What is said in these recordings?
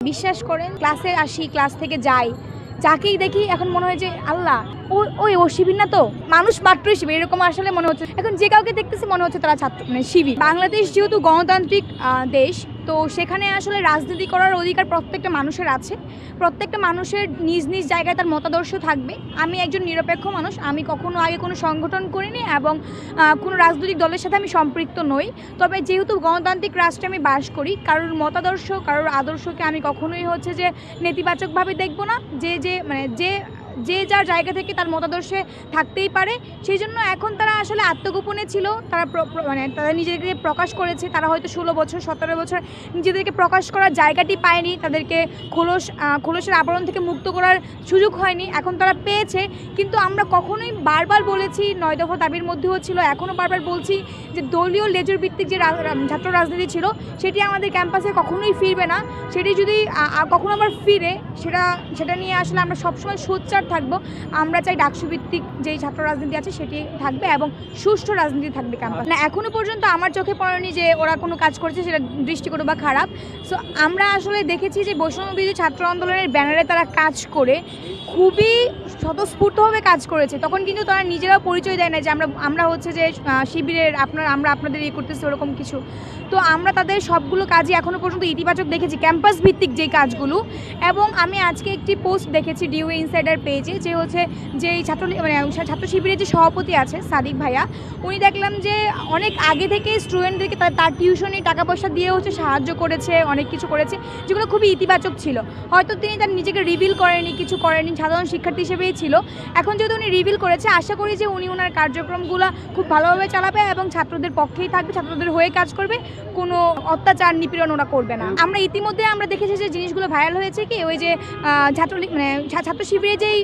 বিশ্বাস করেন ক্লাসে আসি, ক্লাস থেকে যাই, যাকেই দেখি এখন মনে হয় যে আল্লাহ ও শিবির না, তো মানুষ মাত্রই শিবির এরকম আসলে মনে হচ্ছে। এখন যে কাউকে দেখতেছি মনে হচ্ছে তারা ছাত্র মানে শিবির। বাংলাদেশ যেহেতু গণতান্ত্রিক দেশ, তো সেখানে আসলে রাজনীতি করার অধিকার প্রত্যেকটা মানুষের আছে। প্রত্যেকটা মানুষের নিজ নিজ জায়গায় তার মতাদর্শ থাকবে। আমি একজন নিরপেক্ষ মানুষ, আমি কখনো আগে কোনো সংগঠন করিনি এবং কোনো রাজনৈতিক দলের সাথে আমি সম্পৃক্ত নই। তবে যেহেতু গণতান্ত্রিক রাষ্ট্রে আমি বাস করি, কারোর মতাদর্শ, কারোর আদর্শকে আমি কখনোই হচ্ছে যে নেতিবাচকভাবে দেখব না। যে যার জায়গা থেকে তার মতাদর্শে থাকতেই পারে। সেই জন্য এখন তারা আসলে আত্মগোপনে ছিল, তারা তারা নিজেদেরকে প্রকাশ করেছে। তারা হয়তো 16 বছর 17 বছর নিজেদেরকে প্রকাশ করার জায়গাটি পায়নি, তাদেরকে খোলসের আবরণ থেকে মুক্ত করার সুযোগ হয়নি। এখন তারা পেয়েছে, কিন্তু আমরা কখনোই বারবার বলেছি, 9 দফা দাবির মধ্যেও ছিল, এখনও বারবার বলছি যে দলীয় লেজুর ভিত্তিক যে ছাত্র রাজনীতি ছিল সেটি আমাদের ক্যাম্পাসে কখনোই ফিরবে না। সেটি যদি কখনো আবার ফিরে, সেটা নিয়ে আসলে আমরা সবসময় সোচ্চার থাকবো। আমরা চাই ডাকসু ভিত্তিক যেই ছাত্র রাজনীতি আছে সেটি থাকবে এবং সুষ্ঠু রাজনীতি থাকবে ক্যাম্পাস। না, এখনও পর্যন্ত আমার চোখে পড়েনি যে ওরা কোনো কাজ করছে সেটা দৃষ্টিকটু বা খারাপ। সো আমরা আসলে দেখেছি যে বৈষম্যবিরোধী ছাত্র আন্দোলনের ব্যানারে তারা কাজ করে খুবই স্বতঃস্ফূর্তভাবে কাজ করেছে। তখন কিন্তু তারা নিজেরাও পরিচয় দেয় না যে আমরা হচ্ছে যে শিবিরের আমরা আপনাদের করতেছি ওরকম কিছু। তো আমরা তাদের সবগুলো কাজই এখনও পর্যন্ত ইতিবাচক দেখেছি, ক্যাম্পাস ভিত্তিক যেই কাজগুলো। এবং আমি আজকে একটি পোস্ট দেখেছি ডিওএ ইনসাইডার পেজে, যে হচ্ছে যে এই ছাত্র শিবিরের যে সভাপতি আছে সাদিক ভাইয়া, উনি দেখলাম যে অনেক আগে থেকে স্টুডেন্টদেরকে তার টিউশনি টাকা পয়সা দিয়ে হচ্ছে সাহায্য করেছে, অনেক কিছু করেছে যেগুলো খুবই ইতিবাচক ছিল। হয়তো তিনি তার নিজেকে রিভিল করেনি, কিছু করেনি, সাধারণ শিক্ষার্থী হিসেবেই ছিল। এখন যেহেতু উনি রিভিল করেছে, আশা করি যে উনি ওনার কার্যক্রমগুলো খুব ভালোভাবে চালাবে এবং ছাত্রদের পক্ষেই থাকবে, ছাত্রদের হয়ে কাজ করবে, কোনো অত্যাচার নিপীড়ন ওরা করবে না। আমরা ইতিমধ্যে দেখেছি যে জিনিসগুলো ভাইরাল হয়েছে কি, ওই যে ছাত্র শিবিরের যেই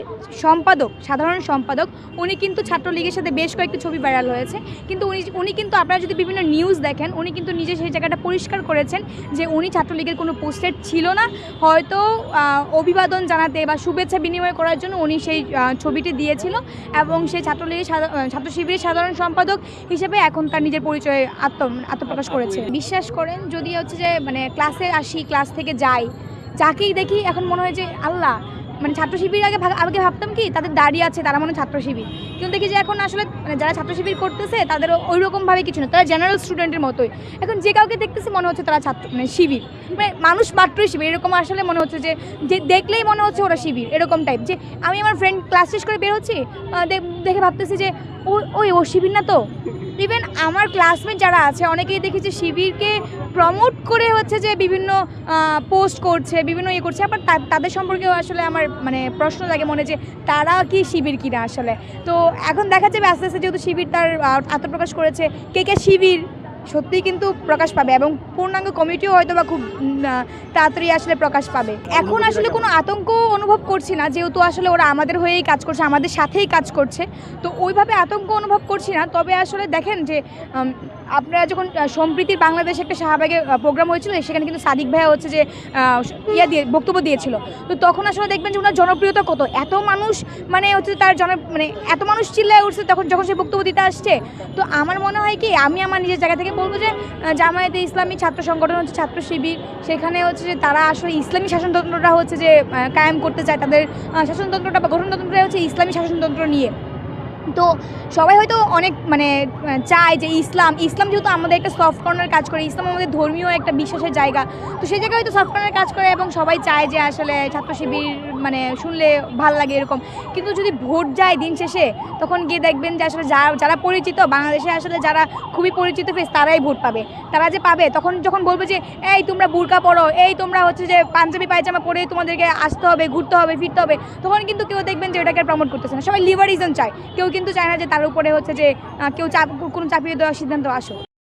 সাধারণ সম্পাদক, উনি কিন্তু ছাত্রলীগের সাথে বেশ কয়েকটি ছবি ভাইরাল হয়েছে। কিন্তু উনি কিন্তু আপনারা যদি বিভিন্ন নিউজ দেখেন, উনি কিন্তু নিজে সেই জায়গাটা পরিষ্কার করেছেন যে উনি ছাত্রলীগের কোনো পোস্টেড ছিল না। হয়তো অভিবাদন জানাতে বা শুভেচ্ছা বিনিময় করার জন্য উনি সেই ছবিটি দিয়েছিল এবং সেই ছাত্র শিবিরের সাধারণ সম্পাদক হিসেবে এখন তার নিজের পরিচয়ে আত্মপ্রকাশ করেছে। বিশ্বাস করেন যদি হচ্ছে যে ক্লাসে আসি, ক্লাস থেকে যাই, যাকেই দেখি এখন মনে হয় যে আল্লাহ, ছাত্র শিবির আগে ভাবতাম কি তাদের দাঁড়িয়ে আছে, তারা মনে ছাত্র শিবির। কিন্তু দেখি যে এখন আসলে যারা ছাত্র শিবির করতেছে তাদের ওই রকমভাবে কিছু না, তারা জেনারেল স্টুডেন্টের মতোই। এখন যে কাউকে দেখতেছি মনে হচ্ছে তারা ছাত্র শিবির, মানুষ মাত্রই শিবির এরকম আসলে মনে হচ্ছে যে দেখলেই মনে হচ্ছে ওরা শিবির এরকম টাইপ। যে আমি আমার ফ্রেন্ড ক্লাস শেষ করে বের হচ্ছি, দেখে ভাবতেছি যে ও শিবির না, তো ইভেন আমার ক্লাসমেট যারা আছে অনেকেই দেখেছি শিবিরকে প্রমোট করে হচ্ছে যে বিভিন্ন পোস্ট করছে, বিভিন্ন করছে। আবার তাদের সম্পর্কেও আসলে আমার প্রশ্ন লাগে মনে, যে তারা কি শিবির কিনা আসলে। তো এখন দেখা যাবে আস্তে আস্তে, যেহেতু শিবির তার আত্মপ্রকাশ করেছে, কে শিবির সত্যিই কিন্তু প্রকাশ পাবে এবং পূর্ণাঙ্গ কমিটিও হয়তো বা খুব তাড়াতাড়ি আসলে প্রকাশ পাবে। এখন আসলে কোনো আতঙ্ক অনুভব করছি না, যেহেতু আসলে ওরা আমাদের হয়েই কাজ করছে, আমাদের সাথেই কাজ করছে, তো ওইভাবে আতঙ্ক অনুভব করছি না। তবে আসলে দেখেন যে আপনারা যখন সম্প্রীতির বাংলাদেশে একটা শাহবাগে প্রোগ্রাম হয়েছিল, সেখানে কিন্তু সাদিক ভাইয়া হচ্ছে যে বক্তব্য দিয়েছিল। তো তখন আসলে দেখবেন যে ওনার জনপ্রিয়তা কত, এত মানুষ হচ্ছে তার এত মানুষ চিল্লায় উঠছে যখন সে বক্তব্য দিতে আসছে। তো আমার মনে হয় কি, আমি আমার নিজের জায়গা থেকে বলবো যে জামায়াতে ইসলামী ছাত্র সংগঠন হচ্ছে ছাত্র শিবির, সেখানে হচ্ছে যে তারা আসলে ইসলামী শাসনতন্ত্রটা হচ্ছে যে কায়েম করতে চায়, তাদের শাসনতন্ত্রটা বা গঠনতন্ত্রটা হচ্ছে ইসলামী শাসনতন্ত্র নিয়ে। তো সবাই হয়তো অনেক চায় যে ইসলাম যেহেতু আমাদের একটা সফট কর্নার কাজ করে, ইসলাম আমাদের ধর্মীয় একটা বিশ্বাসের জায়গা, তো সেই জায়গায় হয়তো সফট কর্নার কাজ করে এবং সবাই চায় যে আসলে ছাত্র শিবির শুনলে ভাল লাগে এরকম। কিন্তু যদি ভোট যায় দিন শেষে, তখন গিয়ে দেখবেন যে আসলে যারা পরিচিত বাংলাদেশে, আসলে যারা খুবই পরিচিত ফেস, তারাই ভোট পাবে। তারা যে পাবে, যখন বলবে যে এই তোমরা বুরকা পরো, এই তোমরা হচ্ছে যে পাঞ্জাবি পায়জামা পরে তোমাদেরকে আসতে হবে, ঘুরতে হবে, ফিরতে হবে, তখন কিন্তু কেউ দেখবেন যে ওটাকে প্রমোট করতেছে না। সবাই লিবারিজম চায়, কেউ কিন্তু চায় না যে তার উপরে হচ্ছে যে কোনো চাপিয়ে দেওয়ার সিদ্ধান্ত আসুক।